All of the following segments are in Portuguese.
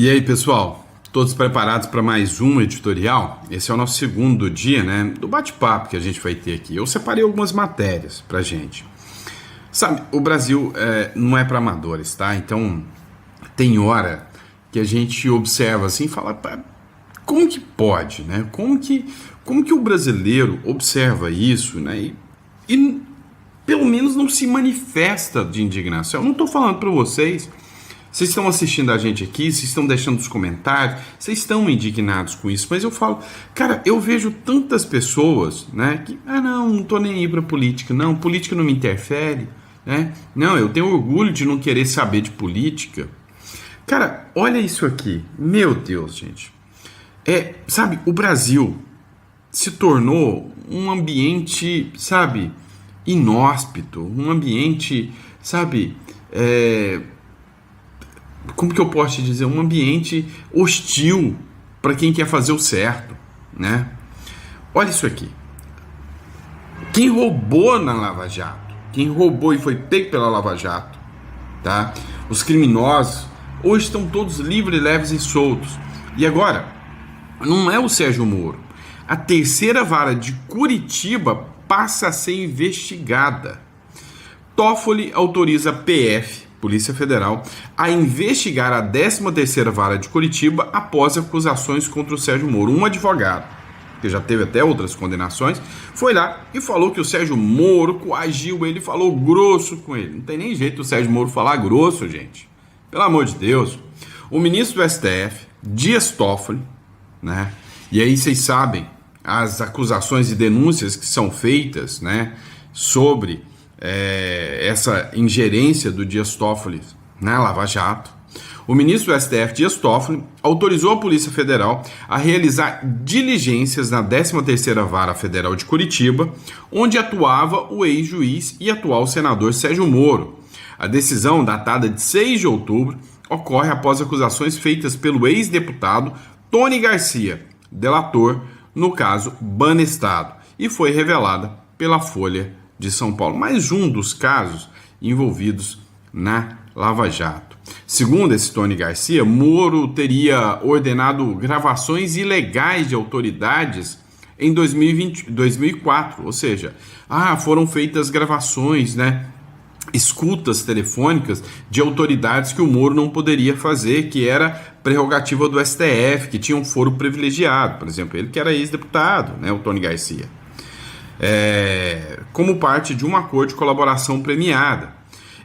E aí, pessoal? Todos preparados para mais um editorial? Esse é o nosso segundo dia, né, do bate-papo que a gente vai ter aqui. Eu separei algumas matérias pra gente. Sabe, o Brasil não é para amadores, tá? Então, tem hora que a gente observa assim e fala, "Pá, como que pode, né? Como que o brasileiro observa isso, né? E pelo menos não se manifesta de indignação. Eu não estou falando para vocês. Vocês estão assistindo a gente aqui, vocês estão deixando os comentários, vocês estão indignados com isso, mas eu falo, cara, eu vejo tantas pessoas, né, que, não tô nem aí pra política, não, política não me interfere, né, não, eu tenho orgulho de não querer saber de política. Cara, olha isso aqui, meu Deus, gente, sabe, o Brasil se tornou um ambiente, sabe, inóspito, um ambiente, sabe, como que eu posso te dizer, um ambiente hostil para quem quer fazer o certo, né? Olha isso aqui. Quem roubou na Lava Jato, quem roubou e foi pego pela Lava Jato, tá? Os criminosos hoje estão todos livres, leves e soltos. E agora, não é o Sérgio Moro. A terceira vara de Curitiba passa a ser investigada. Toffoli autoriza a PF, Polícia Federal, a investigar a 13ª Vara de Curitiba após acusações contra o Sérgio Moro. Um advogado, que já teve até outras condenações, foi lá e falou que o Sérgio Moro coagiu ele, falou grosso com ele. Não tem nem jeito o Sérgio Moro falar grosso, gente. Pelo amor de Deus. O ministro do STF, Dias Toffoli, né? E aí vocês sabem as acusações e denúncias que são feitas, né, sobre essa ingerência do Dias Toffoli na Lava Jato. O ministro do STF, Dias Toffoli, autorizou a Polícia Federal a realizar diligências na 13ª Vara Federal de Curitiba, onde atuava o ex-juiz e atual senador Sérgio Moro. A decisão, datada de 6 de outubro, ocorre após acusações feitas pelo ex-deputado Tony Garcia, delator no caso Banestado, e foi revelada pela Folha de São Paulo. Mais um dos casos envolvidos na Lava Jato. Segundo esse Tony Garcia, Moro teria ordenado gravações ilegais de autoridades em 2004, ou seja, foram feitas gravações, né, escutas telefônicas de autoridades que o Moro não poderia fazer, que era prerrogativa do STF, que tinha um foro privilegiado, por exemplo, ele que era ex-deputado, né, o Tony Garcia. Como parte de um acordo de colaboração premiada.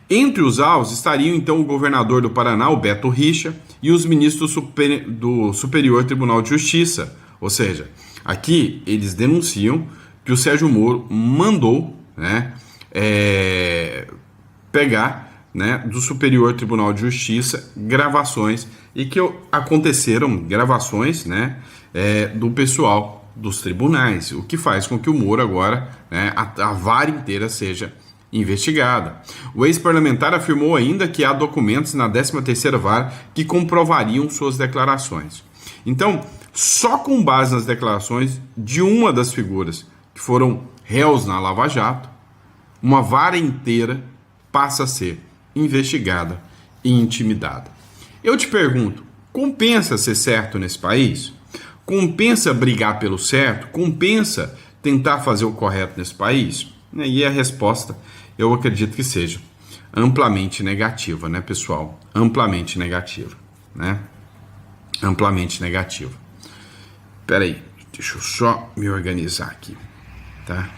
Entre os alvos estariam então o governador do Paraná, o Beto Richa, e os ministros do Superior Tribunal de Justiça. Ou seja, aqui eles denunciam que o Sérgio Moro mandou, né, pegar, né, do Superior Tribunal de Justiça gravações e que aconteceram gravações, né, do pessoal dos tribunais, o que faz com que o Moro agora, né, a vara inteira seja investigada. O ex-parlamentar afirmou ainda que há documentos na 13ª Vara que comprovariam suas declarações. Então, só com base nas declarações de uma das figuras que foram réus na Lava Jato, uma vara inteira passa a ser investigada e intimidada. Eu te pergunto, compensa ser certo nesse país? Compensa brigar pelo certo? Compensa tentar fazer o correto nesse país? E a resposta, eu acredito que seja amplamente negativa, né, pessoal? Amplamente negativa, né? Amplamente negativa. Espera aí, deixa eu só me organizar aqui, tá?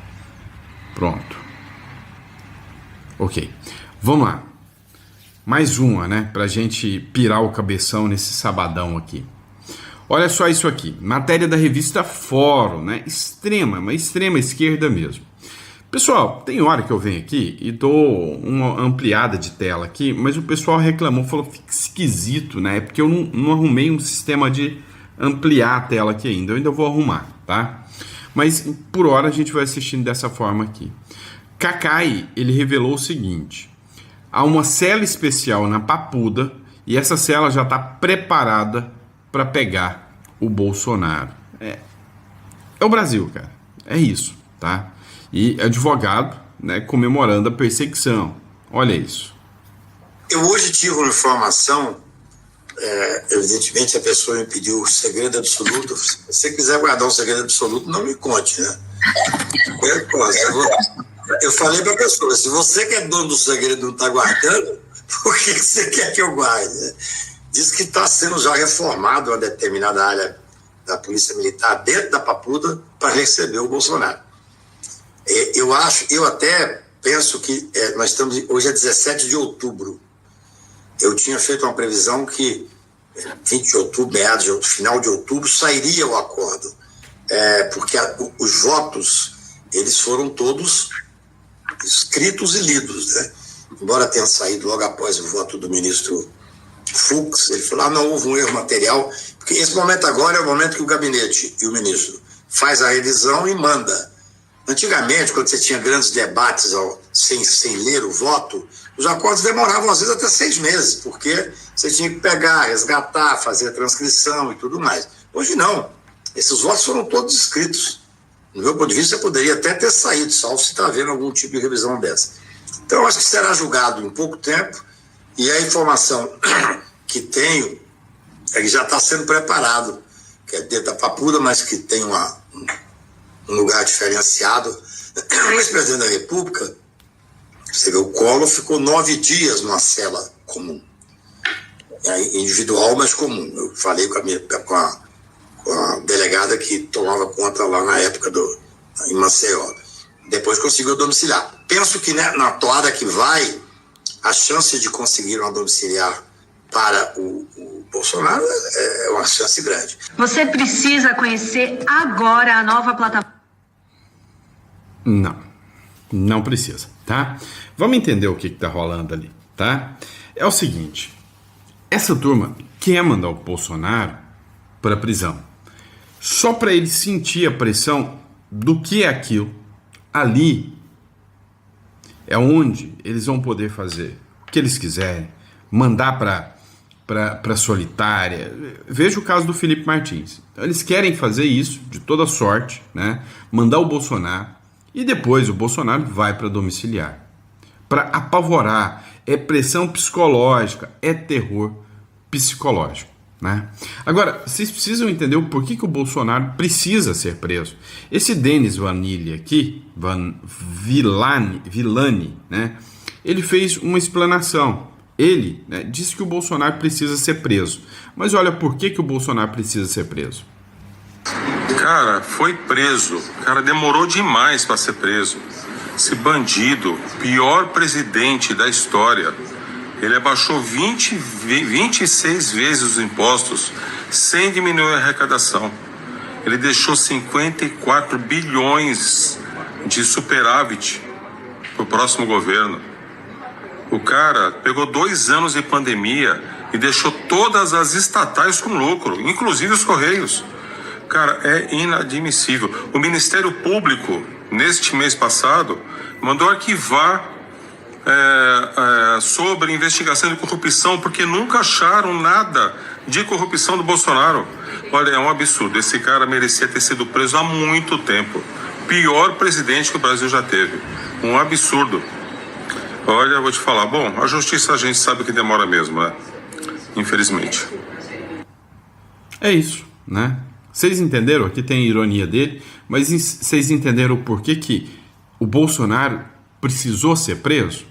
Pronto. Ok, vamos lá. Mais uma, né, pra gente pirar o cabeção nesse sabadão aqui. Olha só isso aqui, matéria da revista Fórum, né? Uma extrema esquerda mesmo. Pessoal, tem hora que eu venho aqui e dou uma ampliada de tela aqui, mas o pessoal reclamou, falou, fica esquisito, né? Porque eu não arrumei um sistema de ampliar a tela aqui ainda, eu ainda vou arrumar, tá? Mas por hora a gente vai assistindo dessa forma aqui. Cacai, ele revelou o seguinte, há uma cela especial na Papuda e essa cela já está preparada para pegar o Bolsonaro. É o Brasil, cara. É isso, tá? E advogado, né, comemorando a perseguição. Olha isso. Eu hoje tive uma informação Evidentemente a pessoa me pediu o segredo absoluto. Se você quiser guardar um segredo absoluto, não me conte, né? Eu falei para a pessoa, se você que é dono do segredo não está guardando, por que você quer que eu guarde? Diz que está sendo já reformado uma determinada área da Polícia Militar dentro da Papuda para receber o Bolsonaro. Eu até penso que nós estamos, hoje é 17 de outubro. Eu tinha feito uma previsão que 20 de outubro, final de outubro, sairia o acordo. Porque os votos, eles foram todos escritos e lidos, né? Embora tenha saído logo após o voto do ministro Fux, ele falou, não houve um erro material, porque esse momento agora é o momento que o gabinete e o ministro faz a revisão e manda. Antigamente, quando você tinha grandes debates sem ler o voto, os acordos demoravam às vezes até 6 meses, porque você tinha que pegar, resgatar, fazer a transcrição e tudo mais. Hoje não. Esses votos foram todos escritos. No meu ponto de vista, poderia até ter saído, salvo se está havendo algum tipo de revisão dessa. Então, eu acho que será julgado em pouco tempo, e a informação que tenho é que já está sendo preparado, que é dentro da Papuda, mas que tem um lugar diferenciado. O ex-presidente da República, você vê, o Collor ficou 9 dias numa cela comum. Individual, mas comum. Eu falei com a delegada que tomava conta lá na época em Maceió. Depois conseguiu domiciliar. Penso que, né, na toada que vai, a chance de conseguir uma domiciliar para o Bolsonaro é uma chance grande. Você precisa conhecer agora a nova plataforma. Não precisa, tá? Vamos entender o que tá rolando ali, tá? É o seguinte, essa turma quer mandar o Bolsonaro para a prisão, só para ele sentir a pressão do que é aquilo. Ali é onde eles vão poder fazer o que eles quiserem, mandar para solitária. Veja o caso do Felipe Martins. Então, eles querem fazer isso de toda sorte, né? Mandar o Bolsonaro e depois o Bolsonaro vai para domiciliar. Para apavorar, é pressão psicológica, é terror psicológico, né? Agora, vocês precisam entender o porquê que o Bolsonaro precisa ser preso. Esse Denis Villani aqui, Villani, né? Ele fez uma explanação. Ele, né, disse que o Bolsonaro precisa ser preso. Mas olha por que o Bolsonaro precisa ser preso. Cara, foi preso. Cara, demorou demais para ser preso. Esse bandido, pior presidente da história. Ele abaixou 26 vezes os impostos sem diminuir a arrecadação. Ele deixou 54 bilhões de superávit para o próximo governo. O cara pegou 2 anos de pandemia e deixou todas as estatais com lucro, inclusive os Correios. Cara, é inadmissível. O Ministério Público, neste mês passado, mandou arquivar sobre investigação de corrupção, porque nunca acharam nada de corrupção do Bolsonaro. Olha, é um absurdo. Esse cara merecia ter sido preso há muito tempo. Pior presidente que o Brasil já teve. Um absurdo. Olha, eu vou te falar. Bom, a justiça a gente sabe que demora mesmo, né? Infelizmente. É isso, né? Vocês entenderam? Aqui tem a ironia dele, mas vocês entenderam o porquê que o Bolsonaro precisou ser preso?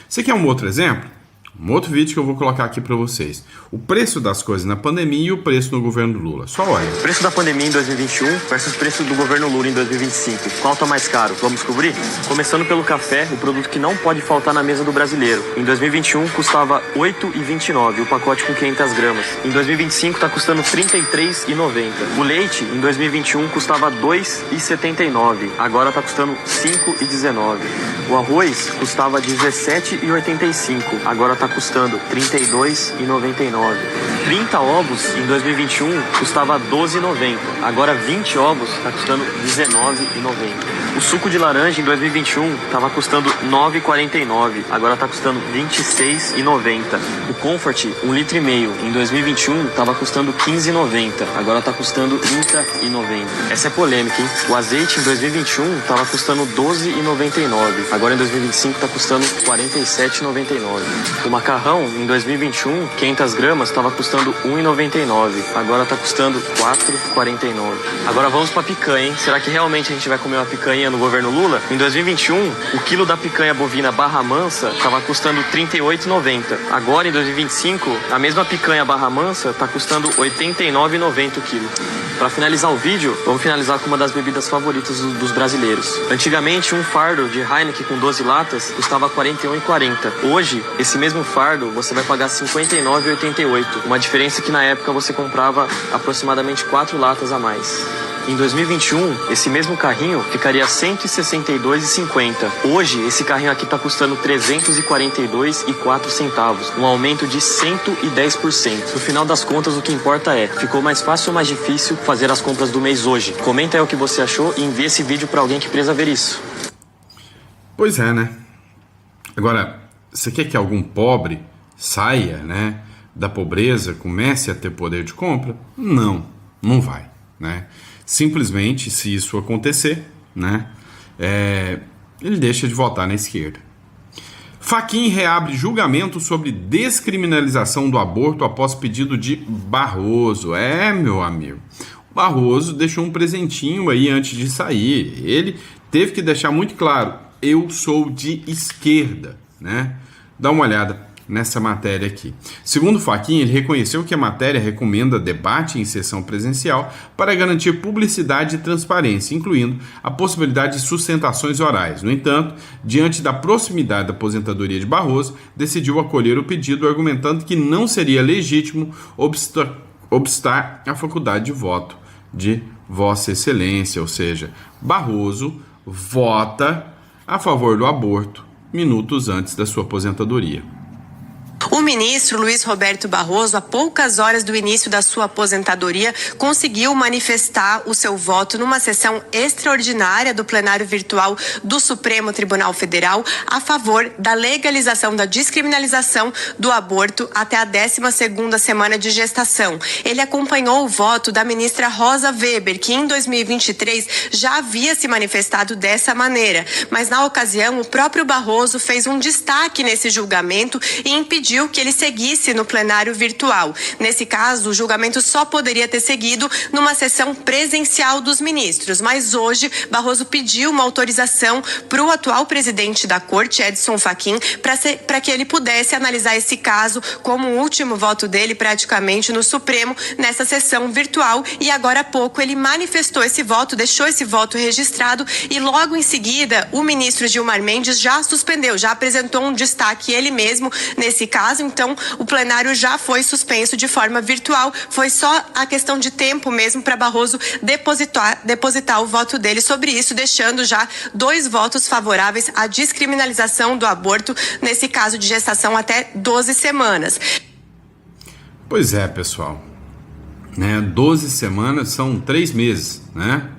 Você quer um outro exemplo? Um outro vídeo que eu vou colocar aqui para vocês. O preço das coisas na pandemia e o preço no governo Lula. Só olha. Preço da pandemia em 2021 versus preço do governo Lula em 2025. Qual tá mais caro? Vamos descobrir? Começando pelo café, o produto que não pode faltar na mesa do brasileiro. Em 2021 custava R$ 8,29 o pacote com 500 gramas. Em 2025 tá custando R$ 33,90. O leite em 2021 custava R$ 2,79. Agora tá custando R$ 5,19. O arroz custava R$ 17,85. Agora tá custando R$ 32,99. 30 ovos em 2021 custava R$ 12,90. Agora 20 ovos tá custando R$ 19,90. O suco de laranja em 2021 estava custando R$ 9,49, agora está custando R$ 26,90. O Comfort, 1,5 litro em 2021 estava custando R$ 15,90, agora está custando R$ 30,90. Essa é polêmica, hein? O azeite em 2021 estava custando R$ 12,99, agora em 2025 está custando R$ 47,99. O macarrão em 2021, 500 gramas, estava custando R$ 1,99, agora está custando R$ 4,49. Agora vamos para picanha, hein? Será que realmente a gente vai comer uma picanha no governo Lula? Em 2021, o quilo da picanha bovina Barra Mansa estava custando R$ 38,90. Agora, em 2025, a mesma picanha Barra Mansa está custando R$ 89,90 o quilo. Para finalizar o vídeo, vamos finalizar com uma das bebidas favoritas dos brasileiros. Antigamente, um fardo de Heineken com 12 latas custava R$ 41,40. Hoje, esse mesmo fardo você vai pagar R$ 59,88. Uma diferença que na época você comprava aproximadamente 4 latas a mais. Em 2021, esse mesmo carrinho ficaria R$ 162,50. Hoje, esse carrinho aqui está custando R$ 342,04, um aumento de 110%. No final das contas, o que importa é, ficou mais fácil ou mais difícil fazer as compras do mês hoje? Comenta aí o que você achou e envie esse vídeo para alguém que precisa ver isso. Pois é, né? Agora, você quer que algum pobre saia, né, da pobreza, comece a ter poder de compra? Não, não vai, né? Simplesmente, se isso acontecer, né, ele deixa de votar na esquerda. Fachin reabre julgamento sobre descriminalização do aborto após pedido de Barroso. Meu amigo, o Barroso deixou um presentinho aí antes de sair. Ele teve que deixar muito claro, eu sou de esquerda, né? Dá uma olhada nessa matéria aqui. Segundo Fachin, ele reconheceu que a matéria recomenda debate em sessão presencial para garantir publicidade e transparência, incluindo a possibilidade de sustentações orais. No entanto, diante da proximidade da aposentadoria de Barroso, decidiu acolher o pedido, argumentando que não seria legítimo obstar a faculdade de voto de Vossa Excelência, ou seja, Barroso vota a favor do aborto minutos antes da sua aposentadoria. O ministro Luiz Roberto Barroso, a poucas horas do início da sua aposentadoria, conseguiu manifestar o seu voto numa sessão extraordinária do plenário virtual do Supremo Tribunal Federal a favor da legalização da descriminalização do aborto até a 12ª semana de gestação. Ele acompanhou o voto da ministra Rosa Weber, que em 2023 já havia se manifestado dessa maneira, mas na ocasião o próprio Barroso fez um destaque nesse julgamento e impediu que ele seguisse no plenário virtual. Nesse caso, o julgamento só poderia ter seguido numa sessão presencial dos ministros, mas hoje Barroso pediu uma autorização para o atual presidente da Corte, Edson Fachin, para que ele pudesse analisar esse caso como o último voto dele praticamente no Supremo nessa sessão virtual, e agora há pouco ele manifestou esse voto, deixou esse voto registrado e logo em seguida o ministro Gilmar Mendes já suspendeu, já apresentou um destaque ele mesmo nesse caso. Então o plenário já foi suspenso de forma virtual, foi só a questão de tempo mesmo para Barroso depositar o voto dele sobre isso, deixando já 2 votos favoráveis à descriminalização do aborto, nesse caso de gestação até 12 semanas. Pois é, pessoal, né? 12 semanas são 3 meses, né?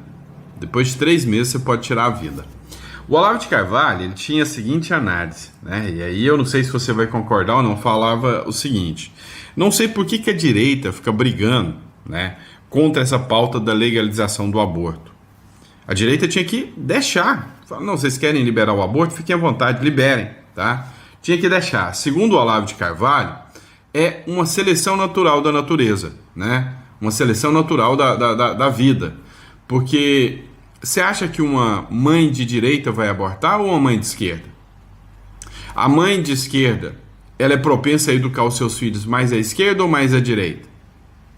Depois de 3 meses você pode tirar a vida. O Olavo de Carvalho, ele tinha a seguinte análise, né? E aí eu não sei se você vai concordar ou não, falava o seguinte: não sei por que a direita fica brigando, né, contra essa pauta da legalização do aborto. A direita tinha que deixar. Fala, não, vocês querem liberar o aborto? Fiquem à vontade, liberem, tá? Tinha que deixar. Segundo o Olavo de Carvalho, é uma seleção natural da natureza, né? Uma seleção natural da vida. Porque você acha que uma mãe de direita vai abortar ou uma mãe de esquerda? A mãe de esquerda, ela é propensa a educar os seus filhos mais à esquerda ou mais à direita?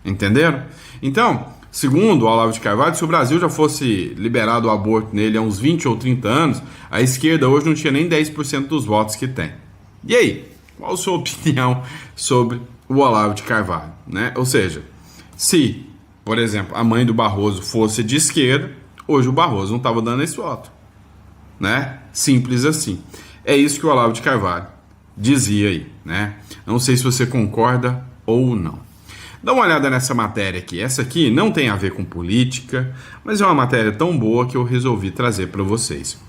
Entenderam? Então, segundo o Olavo de Carvalho, se o Brasil já fosse liberado o aborto nele há uns 20 ou 30 anos, a esquerda hoje não tinha nem 10% dos votos que tem. E aí? Qual a sua opinião sobre o Olavo de Carvalho, né? Ou seja, se, por exemplo, a mãe do Barroso fosse de esquerda, hoje o Barroso não estava dando esse voto, né? Simples assim. É isso que o Olavo de Carvalho dizia aí, né? Não sei se você concorda ou não. Dá uma olhada nessa matéria aqui. Essa aqui não tem a ver com política, mas é uma matéria tão boa que eu resolvi trazer para vocês.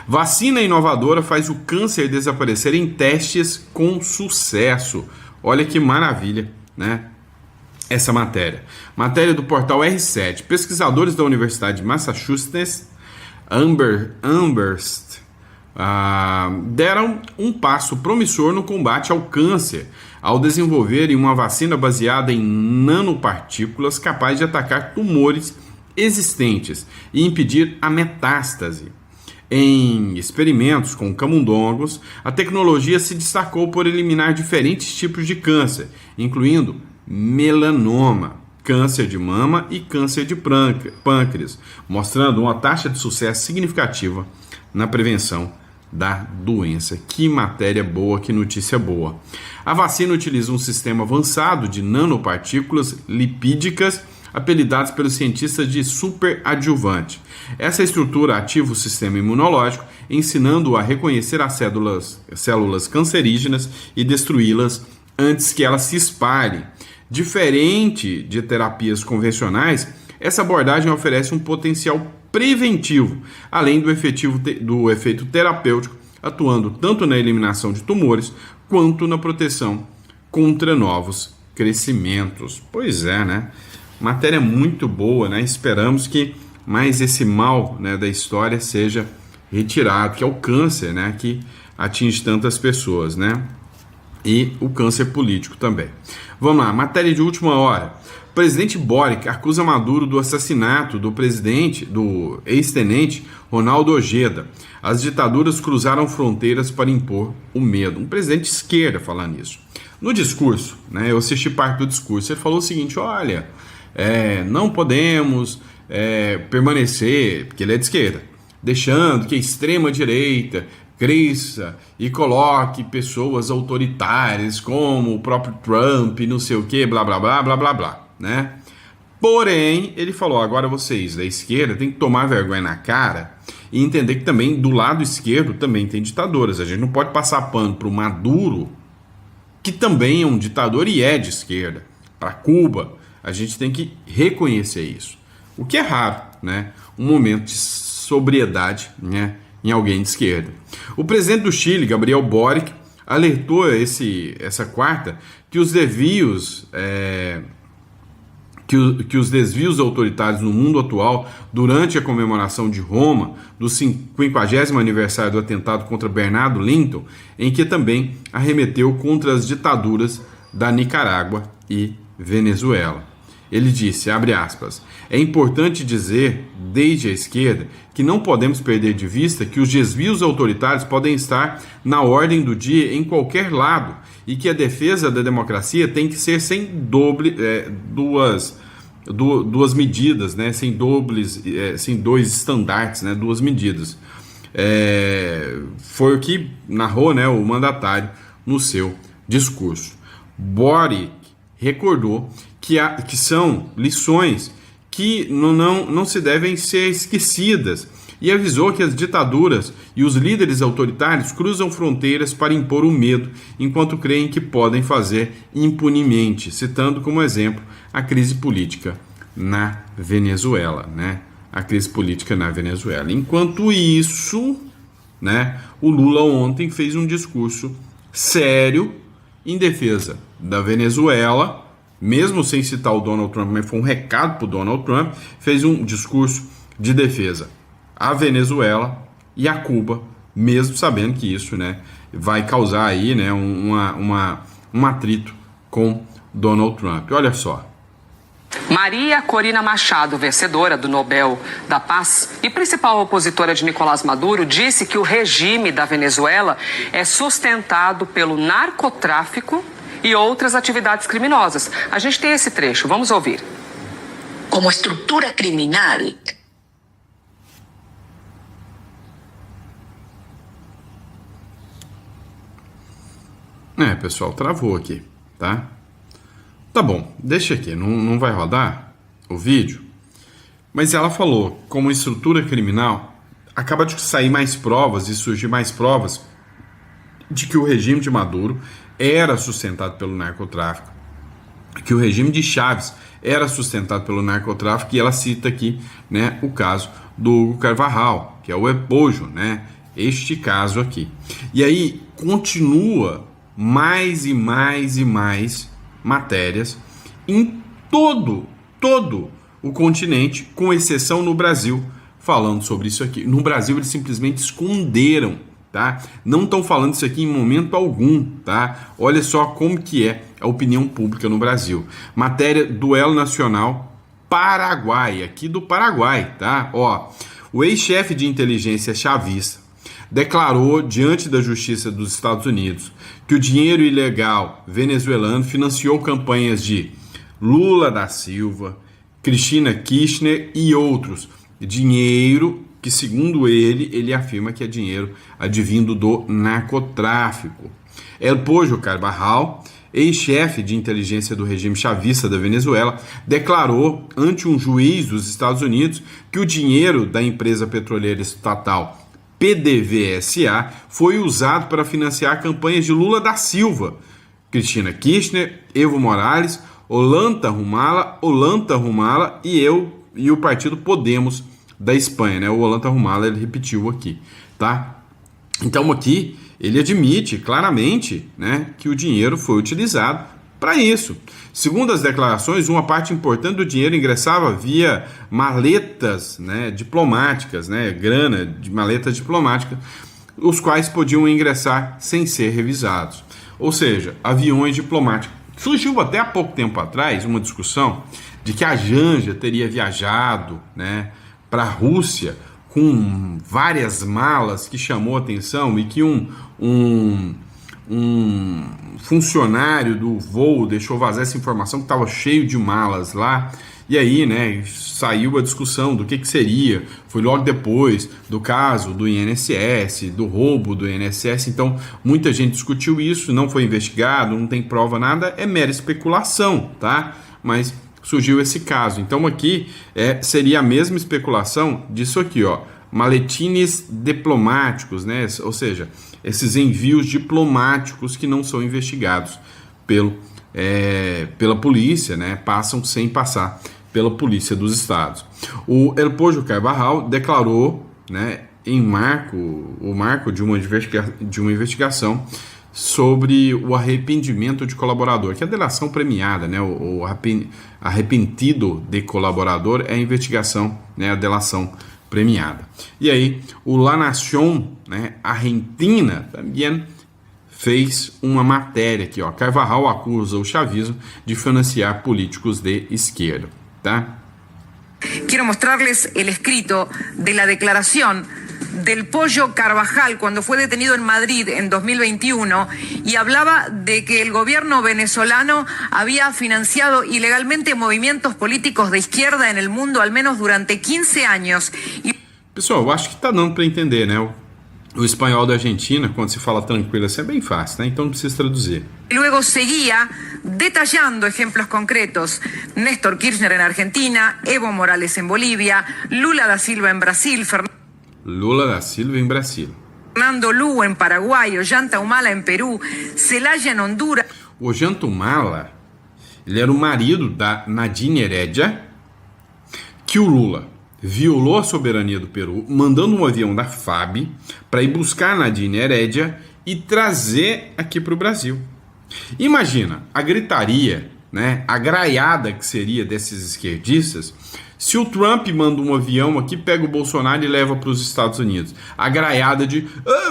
Vacina inovadora faz o câncer desaparecer em testes com sucesso. Olha que maravilha, né? Essa matéria. Matéria do portal R7. Pesquisadores da Universidade de Massachusetts, Amherst, deram um passo promissor no combate ao câncer ao desenvolverem uma vacina baseada em nanopartículas capaz de atacar tumores existentes e impedir a metástase. Em experimentos com camundongos, a tecnologia se destacou por eliminar diferentes tipos de câncer, incluindo melanoma, câncer de mama e câncer de pâncreas, mostrando uma taxa de sucesso significativa na prevenção da doença. Que matéria boa, que notícia boa. A vacina utiliza um sistema avançado de nanopartículas lipídicas, apelidadas pelos cientistas de superadjuvante. Essa estrutura ativa o sistema imunológico, ensinando-o a reconhecer as células cancerígenas e destruí-las antes que elas se espalhem. Diferente de terapias convencionais, essa abordagem oferece um potencial preventivo, além do efeito terapêutico, atuando tanto na eliminação de tumores quanto na proteção contra novos crescimentos. Pois é, né? Matéria muito boa, né? Esperamos que mais esse mal, né, da história seja retirado, que é o câncer, né, que atinge tantas pessoas, né? E o câncer político também. Vamos lá, matéria de última hora. O presidente Boric acusa Maduro do assassinato do ex-tenente Ronaldo Ojeda. As ditaduras cruzaram fronteiras para impor o medo. Um presidente de esquerda falando isso. No discurso, né, eu assisti parte do discurso, ele falou o seguinte: olha, não podemos permanecer, porque ele é de esquerda, deixando que a extrema-direita cresça e coloque pessoas autoritárias como o próprio Trump, não sei o que, blá blá blá blá blá blá, né? Porém, ele falou: agora vocês da esquerda têm que tomar vergonha na cara e entender que também do lado esquerdo também tem ditaduras. A gente não pode passar pano para o Maduro, que também é um ditador e é de esquerda. Para Cuba, a gente tem que reconhecer isso. O que é raro, né? Um momento de sobriedade, né, em alguém de esquerda. O presidente do Chile, Gabriel Boric, alertou essa quarta que os desvios autoritários no mundo atual, durante a comemoração de Roma, do 50º aniversário do atentado contra Bernardo Linton, em que também arremeteu contra as ditaduras da Nicarágua e Venezuela. Ele disse, abre aspas, é importante dizer, desde a esquerda, que não podemos perder de vista que os desvios autoritários podem estar na ordem do dia em qualquer lado e que a defesa da democracia tem que ser sem duas medidas, né? Sem dois estandartes, né? Duas medidas. Foi o que narrou, né, o mandatário no seu discurso. Boric recordou que são lições que não se devem ser esquecidas e avisou que as ditaduras e os líderes autoritários cruzam fronteiras para impor o medo enquanto creem que podem fazer impunemente, citando como exemplo a crise política na Venezuela, né? A crise política na Venezuela. Enquanto isso, né, o Lula ontem fez um discurso sério em defesa da Venezuela, mesmo sem citar o Donald Trump, mas foi um recado para o Donald Trump, fez um discurso de defesa à Venezuela e a Cuba, mesmo sabendo que isso, né, vai causar aí, né, um atrito com Donald Trump. Olha só. Maria Corina Machado, vencedora do Nobel da Paz e principal opositora de Nicolás Maduro, disse que o regime da Venezuela é sustentado pelo narcotráfico e outras atividades criminosas. A gente tem esse trecho, vamos ouvir. Como estrutura criminal. Pessoal, travou aqui, tá? Tá bom, deixa aqui, não vai rodar o vídeo. Mas ela falou, como estrutura criminal, acaba de sair mais provas e surgir mais provas de que o regime de Maduro era sustentado pelo narcotráfico que o regime de Chávez era sustentado pelo narcotráfico, e ela cita aqui, né, o caso do Hugo Carvajal, que é o Epojo, né, este caso aqui. E aí continua mais e mais e mais matérias em todo o continente, com exceção no Brasil, falando sobre isso aqui. No Brasil eles simplesmente esconderam, tá? Não estão falando isso aqui em momento algum, tá? Olha só como que é a opinião pública no Brasil. Matéria Duelo Nacional Paraguai, aqui do Paraguai, tá? Ó, o ex-chefe de inteligência chavista declarou diante da Justiça dos Estados Unidos que o dinheiro ilegal venezuelano financiou campanhas de Lula da Silva, Cristina Kirchner e outros. Dinheiro que, segundo ele afirma que é dinheiro advindo do narcotráfico. Epojo Carvajal, ex-chefe de inteligência do regime chavista da Venezuela, declarou ante um juiz dos Estados Unidos que o dinheiro da empresa petroleira estatal PDVSA foi usado para financiar campanhas de Lula da Silva, Cristina Kirchner, Evo Morales, Ollanta Humala e o partido Podemos da Espanha, né? O Ollanta Humala, ele repetiu aqui, tá? Então aqui ele admite claramente, né, que o dinheiro foi utilizado para isso. Segundo as declarações, uma parte importante do dinheiro ingressava via maletas, né, diplomáticas, né, grana de maletas diplomáticas, os quais podiam ingressar sem ser revisados. Ou seja, aviões diplomáticos. Surgiu até há pouco tempo atrás uma discussão de que a Janja teria viajado, né, para a Rússia com várias malas, que chamou a atenção, e que um funcionário do voo deixou vazar essa informação que estava cheio de malas lá. E aí, né, saiu a discussão do que seria. Foi logo depois do caso do INSS, do roubo do INSS. Então, muita gente discutiu isso, não foi investigado, não tem prova, nada, é mera especulação, tá? Mas surgiu esse caso. Então, aqui seria a mesma especulação disso aqui, ó. Maletines diplomáticos, né? Ou seja, esses envios diplomáticos que não são investigados pela polícia, né? Passam sem passar pela polícia dos estados. O Epojo Carvajal declarou, né, o marco de uma investigação sobre o arrependimento de colaborador, que é a delação premiada, né? O arrependido de colaborador é a investigação, né? A delação premiada. E aí, o La Nación, né, Argentina, também fez uma matéria aqui, ó. Carvajal acusa o chavismo de financiar políticos de esquerda, tá? Quiero mostrarles el escrito de la declaración del Pollo Carvajal cuando fue detenido en Madrid en 2021 y hablaba de que el gobierno venezolano había financiado ilegalmente movimientos políticos de izquierda en el mundo al menos durante 15 años. Pessoal, eu acho que tá dando para entender, né? O espanhol da Argentina, quando se fala tranquilo, assim, é bem fácil, né? Então não precisa traduzir. Luego seguía detallando ejemplos concretos. Néstor Kirchner en Argentina, Evo Morales en Bolivia, Lula da Silva en Brasil, Fernando Lugo en Paraguay, Ollanta Humala en Perú, Zelaya en Honduras. O Ollanta Humala, ele era o marido da Nadine Heredia, que o Lula violou a soberania do Peru, mandando um avião da FAB para ir buscar a Nadine Heredia e trazer aqui para o Brasil. Imagina a gritaria, né, a graiada que seria desses esquerdistas se o Trump manda um avião aqui, pega o Bolsonaro e leva para os Estados Unidos. A graiada de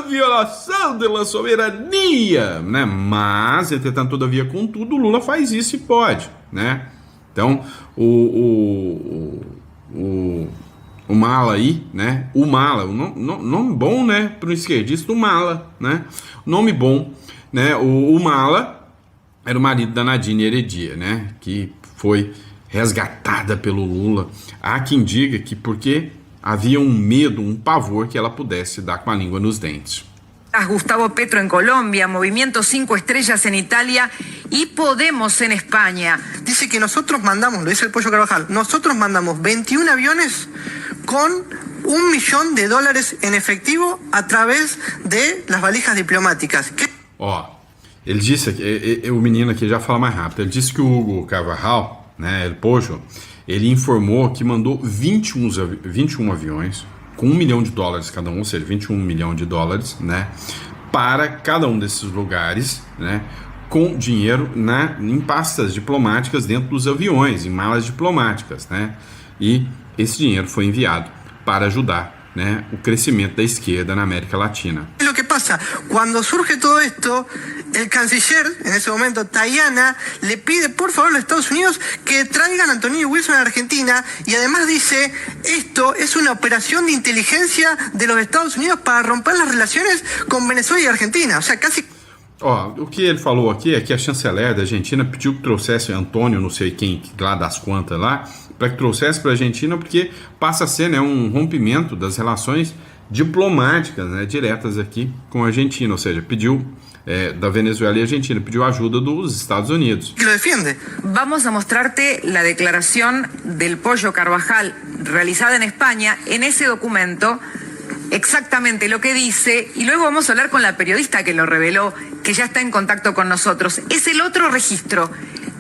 violação da soberania, né? Mas, entretanto, todavia, contudo, o Lula faz isso e pode, né? Então, o Mala aí, né? O Mala, nome bom, né? Para um esquerdista, o Mala, né? Nome bom, né? O Mala era o marido da Nadine Heredia, né? Que foi resgatada pelo Lula. Há quem diga que porque havia um medo, um pavor que ela pudesse dar com a língua nos dentes. Gustavo Petro en Colombia, Movimiento 5 Estrellas en Italia y Podemos en España. Dice que nosotros mandamos, lo dice el Pollo Carvajal, nosotros mandamos 21 aviones con $1 millón en efectivo a través de las valijas diplomáticas. Ó, Ele disse, o menino aqui já fala mais rápido, ele disse que o Hugo Carvajal, né, El Pollo, ele informou que mandou 21 aviões com $1 milhão cada um, ou seja, 21 milhões de dólares, né, para cada um desses lugares, né, com dinheiro em pastas diplomáticas dentro dos aviões, em malas diplomáticas, né, e esse dinheiro foi enviado para ajudar, né, o crescimento da esquerda na América Latina. Lo que pasa, cuando surge todo esto, el canciller, en ese momento, Tayana, le pide por favor a los Estados Unidos que traigan a Antonio Wilson a Argentina y además dice, esto es una operación de inteligencia de los Estados Unidos para romper las relaciones con Venezuela y Argentina. O sea, casi... O que ele falou aqui é que a chanceler da Argentina pediu que trouxesse Antônio, não sei quem, lá das quantas lá, para que trouxesse para a Argentina, porque passa a ser, né, um rompimento das relações diplomáticas, né, diretas aqui com a Argentina, ou seja, pediu da Venezuela y Argentina, pidió ayuda de los Estados Unidos. Que lo defiende. Vamos a mostrarte la declaración del Pollo Carvajal realizada en España. En ese documento, exactamente lo que dice, y luego vamos a hablar con la periodista que lo reveló, que ya está en contacto con nosotros. Es el otro registro,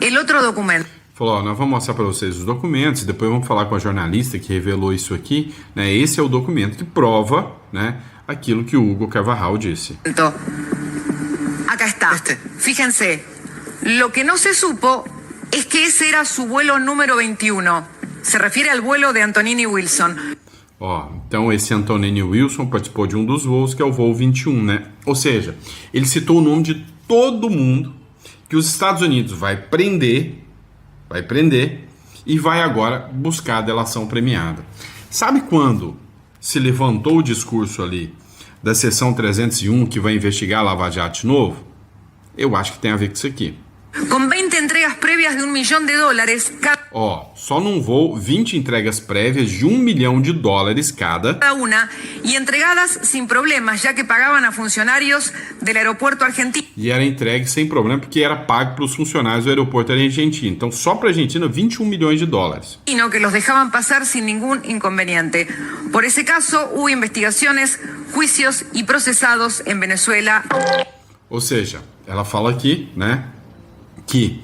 el otro documento. Falou, nós vamos mostrar para vocês os documentos, depois vamos falar com a jornalista que revelou isso aqui, né? Esse é o documento que prova, né, aquilo que o Hugo Carvajal disse. Acá está. Fíjense, lo que no se supo es que ese era su vuelo número 21. Se refiere al vuelo de Antonini Wilson. Então esse Antonini Wilson participou de um dos voos, que é o voo 21, né? Ou seja, ele citou o nome de todo mundo que os Estados Unidos vai prender e vai agora buscar a delação premiada. Sabe quando se levantou o discurso ali da seção 301 que vai investigar a Lava Jato de novo? Eu acho que tem a ver com isso aqui. Com 20 entregas prévias de $1 milhão só num voo, 20 entregas prévias de $1 milhão cada una y entregadas sin problemas, ya que pagaban a funcionarios del aeropuerto argentino. E era entregue sem problema porque era pago para os funcionários do aeroporto argentino. Então só para a Argentina, $21 milhões. Y no, que los dejaban pasar sin ningún inconveniente. Por ese caso hubo investigaciones, juicios y procesados en Venezuela. Ou seja, ela fala aqui, né, que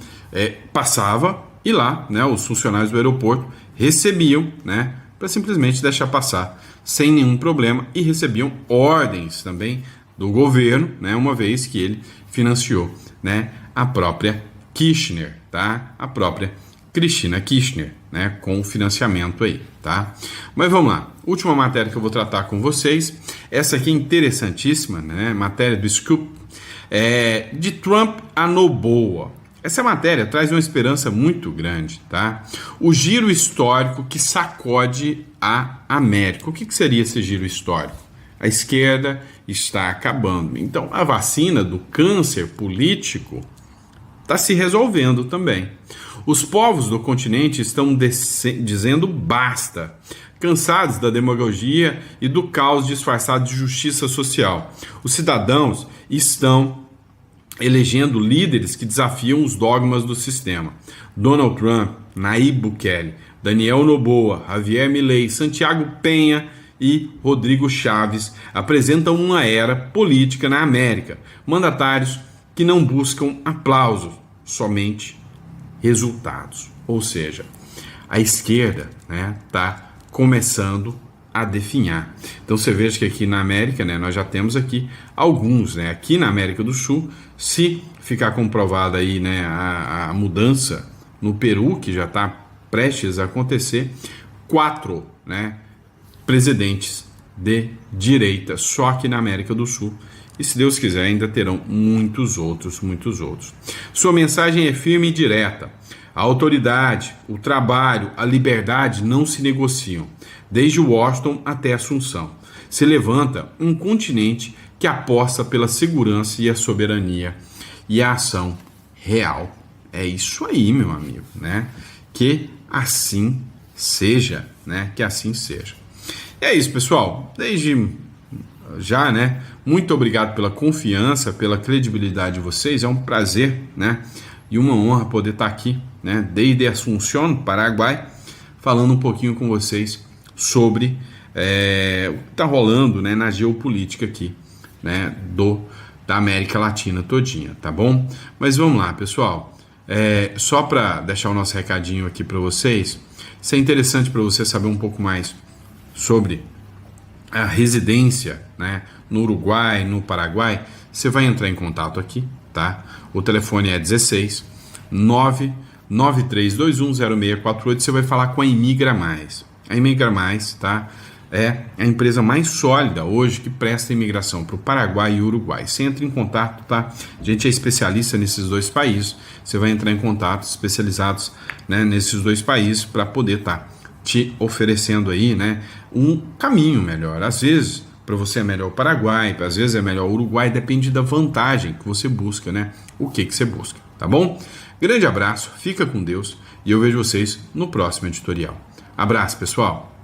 passava e lá, né, os funcionários do aeroporto recebiam, né, para simplesmente deixar passar sem nenhum problema, e recebiam ordens também do governo, né, uma vez que ele financiou, né, a própria Kirchner, tá? A própria Cristina Kirchner, né, com o financiamento aí, tá? Mas vamos lá, última matéria que eu vou tratar com vocês, essa aqui é interessantíssima, né, matéria do Scoop, de Trump a Noboa. Essa matéria traz uma esperança muito grande, tá? O giro histórico que sacode a América. O que seria esse giro histórico? A esquerda está acabando. Então, a vacina do câncer político está se resolvendo também. Os povos do continente estão dizendo basta, cansados da demagogia e do caos disfarçado de justiça social. Os cidadãos estão elegendo líderes que desafiam os dogmas do sistema. Donald Trump, Nayib Bukele, Daniel Noboa, Javier Milei, Santiago Penha e Rodrigo Chaves apresentam uma era política na América. Mandatários que não buscam aplausos, somente resultados. Ou seja, a esquerda, né, tá começando a definhar. Então você veja que aqui na América, né, nós já temos aqui alguns, né, aqui na América do Sul, se ficar comprovada aí, né, a mudança no Peru, que já está prestes a acontecer, 4, né, presidentes de direita só aqui na América do Sul, e se Deus quiser ainda terão muitos outros. Sua mensagem é firme e direta. A autoridade, o trabalho, a liberdade não se negociam. Desde Washington até Assunção, se levanta um continente que aposta pela segurança e a soberania e a ação real. É isso aí, meu amigo, né? Que assim seja, né? Que assim seja. E é isso, pessoal. Desde já, né? Muito obrigado pela confiança, pela credibilidade de vocês. É um prazer, né? E uma honra poder estar aqui, né? Desde Assunção, Paraguai, falando um pouquinho com vocês sobre o que está rolando, né, na geopolítica aqui, né, do da América Latina todinha, tá bom? Mas vamos lá, pessoal. Só para deixar o nosso recadinho aqui para vocês, isso é interessante para você saber um pouco mais sobre a residência, né, no Uruguai, no Paraguai. Você vai entrar em contato aqui, tá? O telefone é 16 993210648. Você vai falar com a Imigra Mais. A Imigra Mais, tá? É a empresa mais sólida hoje que presta imigração para o Paraguai e Uruguai. Você entra em contato, tá? A gente é especialista nesses dois países. Você vai entrar em contato, especializados, né, nesses dois países, para poder estar te oferecendo aí, né, um caminho melhor. Às vezes, para você é melhor o Paraguai, às vezes é melhor o Uruguai, depende da vantagem que você busca, né? O que você busca, tá bom? Grande abraço, fica com Deus e eu vejo vocês no próximo editorial. Abraço, pessoal!